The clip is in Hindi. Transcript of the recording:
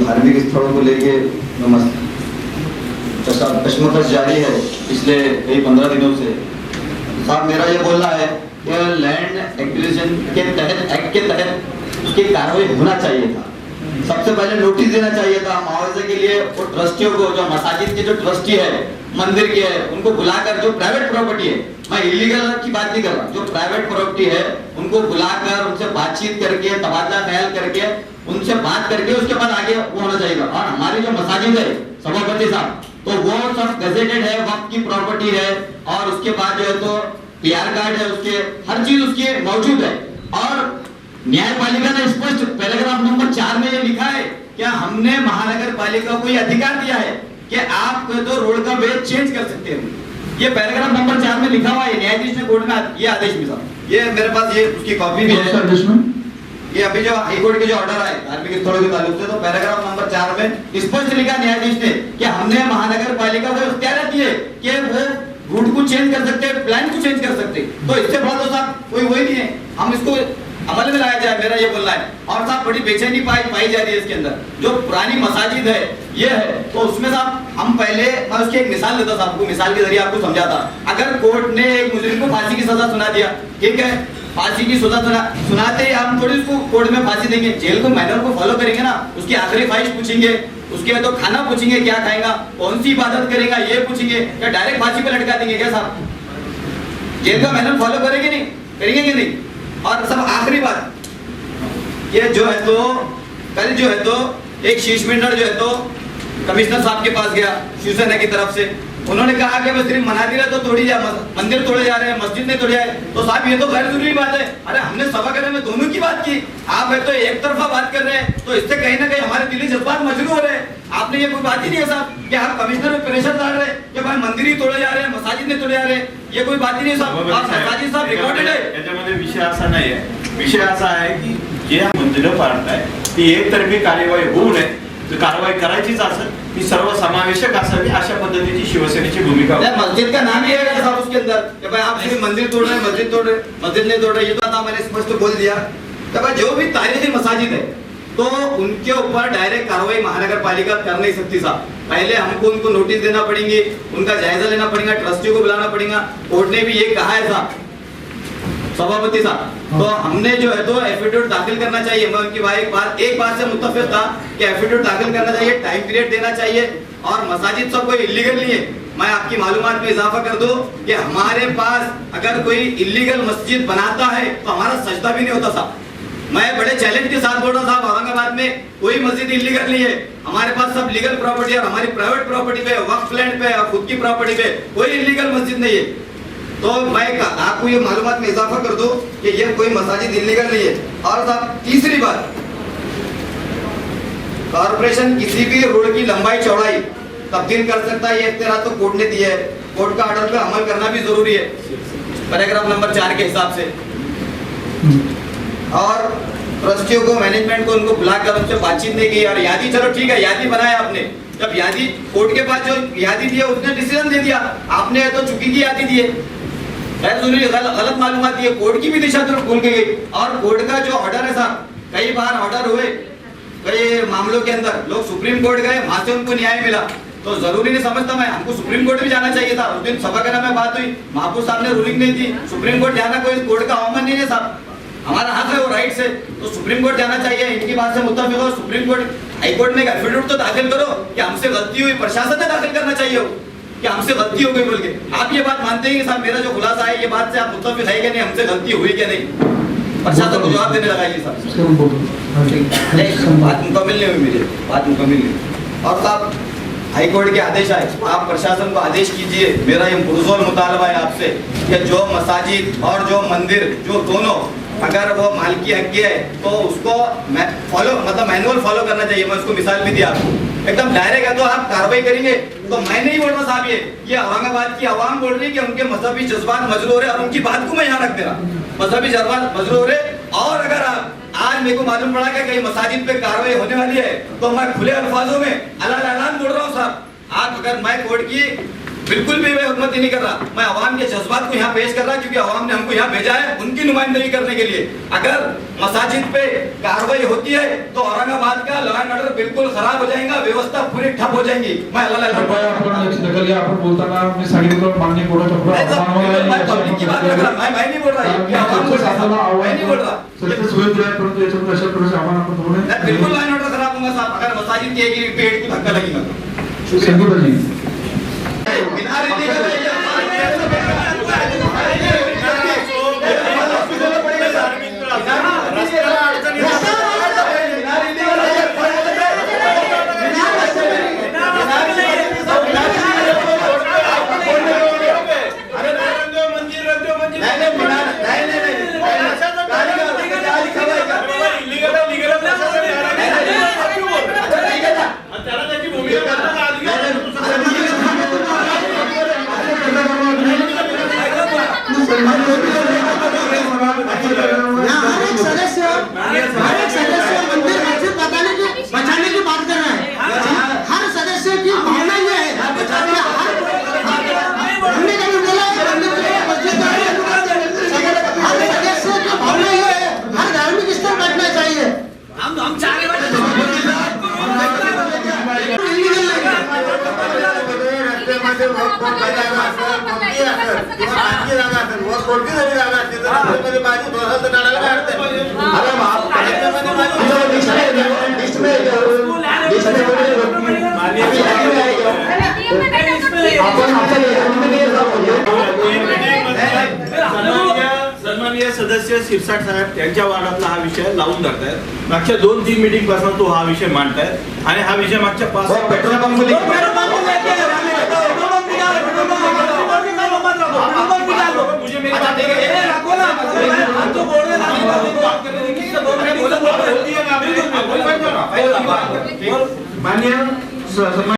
धार्मिक स्थलों को लेके कशमकश जारी है पिछले कई 15 दिनों से। साहब मेरा ये बोलना है कि लैंड एक्विजिशन के तहत एक्ट के तहत उसकी कार्रवाई होना चाहिए था। सबसे पहले नोटिस देना चाहिए था मुआवजे के लिए वो ट्रस्टियों को, जो मसाजिद के जो ट्रस्टी है, मंदिर के है, उनको बुलाकर, जो प्राइवेट प्रॉपर्टी है, मैं इलीगल की बात नहीं कर रहा, जो प्राइवेट प्रॉपर्टी है उनको बुलाकर उनसे बातचीत करके, तबादला ख्याल करके, उनसे बात करके उसके बाद आगे वो होना चाहिए। और हमारी जो मसाजिद है सभापति साहब, तो वो सब गजेटेड है, वक्त की प्रॉपर्टी है, और उसके बाद जो है तो पीआर कार्ड है, उसके हर चीज उसकी मौजूद है। और न्यायपालिका ने स्पष्ट पैराग्राफ नंबर 4 में ये लिखा है क्या हमने महानगर पालिका को ये अधिकार दिया है कि आप तो रोड का वेज चेंज कर सकते हैं। ये पैराग्राफ नंबर 4 में लिखा हुआ है, न्यायाधीश ने कोर्ट में ये आदेश भी साहब, ये मेरे पास ये उसकी कॉपी भी है। ये अभी जो हाई कोर्ट के जो ऑर्डर आए धार्मिक स्थलों के ताल्लुक से, तो पैराग्राफ नंबर 4 में स्पष्ट लिखा न्यायाधीश ने कि हमने महानगर पालिका को इख्तियार दी है कि वो रूट को चेंज कर सकते हैं, प्लान को चेंज कर सकते हैं। तो इससे बड़ा तो साहब कोई वही नहीं है, हम इसको अमल में लाया जाए, मेरा ये बोलना है। और साहब बड़ी बेचैनी पाई जा रही है इसके अंदर, जो पुरानी मसाजिद है ये है, तो उसमें साहब हम पहले, मैं उसकी एक मिसाल देता साहब को, मिसाल के जरिए आपको समझाता। अगर कोर्ट ने एक मुजरिम को फांसी की सजा सुना दिया, ठीक है, फांसी की सजा सुनाते ही हम थोड़ी उसको कोर्ट में फांसी देंगे, जेल को मैनर को फॉलो करेंगे ना, उसकी आखिरी ख्वाहिश पूछेंगे, उसके तो खाना पूछेंगे क्या खाएगा, कौन सी इबादत करेगा ये पूछेंगे, या डायरेक्ट फांसी पे लटका देंगे क्या साहब? जेल का मैनर फॉलो करेंगे नहीं, करेंगे कि नहीं? और सब आखिरी बात, ये जो है तो कल जो है तो एक शीश मिनर जो है तो कमिश्नर साहब के पास गया शिवसेना की तरफ से, उन्होंने कहा कि बस सिर्फ मनादिर तो तोड़ी जा, मंदिर तोड़े जा रहे हैं, मस्जिद नहीं तोड़े जा रहे। तो साहब ये तो गैर जरूरी बात है। अरे हमने सभागृह में दोनों की बात की, आप है तो एक तरफा बात कर रहे हैं, तो इससे कहीं ना कहीं हमारे दिली जज्बात मजबूर हो रहे हैं। आपने ये कोई बात ही नहीं है साहब कि आप कमिश्नर में प्रेशर डाल रहे हैं कि भाई मंदिर ही तोड़े जा रहे हैं, मसाजिद नहीं तोड़े जा रहे हैं, ये कोई बात ही नहीं साहब। मसाजिद साहब रिकॉर्डेड है, याच्यामध्ये विषय असा नाही आहे, विषय असा आहे की जे मंदिरं पाडताय ती एकतर्फी कार्यवाही होऊ नये, कारवाई करायचीच असेल ती सर्वसमावेशक असावी, अशा पद्धतीची शिवसेनेची भूमिका। मस्जिद का नाम ही है साहब उसके अंदर कि भाई आप सिर्फ मंदिर तोड़ रहे हैं, मस्जिद तोड़ रहे, मस्जिद नहीं तोड़ रहे, ये तो मैंने स्पष्ट बोल दिया कि भाई जो भी तारीखी मसाजिद है तो उनके ऊपर डायरेक्ट कार्रवाई महानगर पालिका कर नहीं सकती साहब। पहले हमको उनको नोटिस देना पड़ेंगे, उनका जायजा लेना पड़ेगा, ट्रस्टी को बुलाना पड़ेगा। कोर्ट ने भी ये कहा है साहब, सभापति साहब, तो हमने जो है तो एफिडेविट दाखिल करना चाहिए। मैं उनकी एक बात से मुत्तफिक था कि एफिडेविट दाखिल करना चाहिए, टाइम पीरियड देना चाहिए, और मसाजिद सब कोई इलीगल नहीं है। मैं आपकी मालूमात में इजाफा कर दूं कि हमारे पास अगर कोई इलीगल मस्जिद बनाता है तो हमारा सजदा भी नहीं होता साहब। मैं बड़े चैलेंज के साथ बोल रहा साहब, औरंगाबाद में कोई मस्जिद इलीगल नहीं है, हमारे पास सब लीगल प्रॉपर्टी है, हमारी प्राइवेट प्रॉपर्टी पे, वक्फ लैंड पे और खुद की प्रॉपर्टी पे कोई इलीगल मस्जिद नहीं है। तो मैं आपको ये मालूमात में इजाफा कर दूं कि ये कोई मसाजिद इलीगल नहीं है। और साहब तीसरी बात, कॉर्पोरेशन किसी भी रोड की लंबाई चौड़ाई तब्दील कर सकता है, ये इख्तियार तो कोर्ट ने दिया है, कोर्ट का ऑर्डर पे अमल करना भी जरूरी है पैराग्राफ नंबर 4 के हिसाब से। और ट्रस्टियों को, मैनेजमेंट को उनको बुलाकर उनसे बातचीत नहीं की, और यादी, चलो ठीक है यादी बनाया आपने, जब यादी कोर्ट के पास जो यादी दी है उसने डिसीजन दे दिया, आपने तो चुकी की यादी दी है, गलत मालूमात दी है, कोर्ट की भी दिशा तो भूल गई। और कोर्ट का जो ऑर्डर है साहब, कई बार ऑर्डर हुए कई मामलों के अंदर, लोग सुप्रीम कोर्ट गए, वहां से उनको न्याय मिला, तो जरूरी नहीं समझता मैं, हमको सुप्रीम कोर्ट भी जाना चाहिए था। उस दिन सभागृह में बात हुई, महफूज साहब ने रूलिंग नहीं दी, सुप्रीम कोर्ट जाना कोई कोर्ट का अवमान नहीं है साहब, हमारा हक है वो राइट से, तो सुप्रीम कोर्ट जाना चाहिए। इनकी बात से मुत्तफिक हो, सुप्रीम कोर्ट, हाई कोर्ट में एक एफिडेविट तो दाखिल करो कि हमसे गलती हुई, प्रशासन ने दाखिल करना चाहिए कि हमसे गलती हो गई बोल के। आप ये बात मानते हैं कि साहब मेरा जो खुलासा है ये बात से आप मुत्तफिक है कि नहीं, हमसे गलती हुई क्या नहीं? प्रशासन को जवाब देने लगाइए साहब। बात मुकम्मल नहीं हुई मेरी, बात मुकम्मल नहीं। और साहब हाई कोर्ट के आदेश आए, आप प्रशासन को आदेश कीजिए, मेरा ये पुरजोर मुतालबा है आपसे कि जो मसाजिद और जो मंदिर, जो दोनों अगर वो मालकी हक है तो उसको फॉलो, मतलब मैनुअल फॉलो करना चाहिए। मैं उसको मिसाल भी दिया आपको, एकदम डायरेक्ट है तो आप कार्रवाई करेंगे। तो मैं नहीं बोल रहा साहब, ये औरंगाबाद की आवाम बोल रही है कि उनके मजहबी जज्बात मजरूर है, और उनकी बात को मैं यहाँ रख दे रहा, मजहबी जज्बात मजरूर है। और अगर आज मेरे को मालूम पड़ा कि कहीं मसाजिद पे कार्रवाई होने वाली है तो मैं खुले अल्फाजों में ऐलान बोल रहा हूँ साहब। आप अगर मैं कोर्ट की बिल्कुल भी मैं हुकूमती नहीं कर रहा। मैं अवाम के जज्बात को यहाँ पेश कर रहा क्योंकि अवाम ने हमको यहाँ भेजा है उनकी नुमाइंदगी करने के लिए। अगर मसाजिद पे कार्रवाई होती है तो औरंगाबाद का लॉ एंड ऑर्डर बिल्कुल खराब हो जाएगा, व्यवस्था पूरी ठप हो जाएंगी। मैं आपण दखल घ्या. आपण बोलताना मी सांगितलं माननीय कोर्टाच्या पब्लिक की बात कर रहा, मैं नहीं बोल रहा, ये अवाम बोल रहा, मैं नहीं बोल रहा। परंतु याच्यामध्ये अशा प्रकारचे आव्हान आपण थोडे मैं बिल्कुल लॉ एंड ऑर्डर खराब होगा साहब। अगर मसाजिद की एक पेड़ को धक्का लगेगा संदीप जी बचाने की बात कर रहे हैं। हर सदस्य की भावना ये है, हमने कभी बोला हर सदस्य की भावना ये है, हर धार्मिक स्थल बैठना चाहिए। हम चार सन्माननीय सदस्य शिरसाट साहेब यांच्या वार्डातला हा विषय लावून धरतायत. मागच्या 2-3 मीटिंग पासून तो हा विषय मांडतायत आणि हा विषय मागच्या 5 पेट्रोल पंप मान्य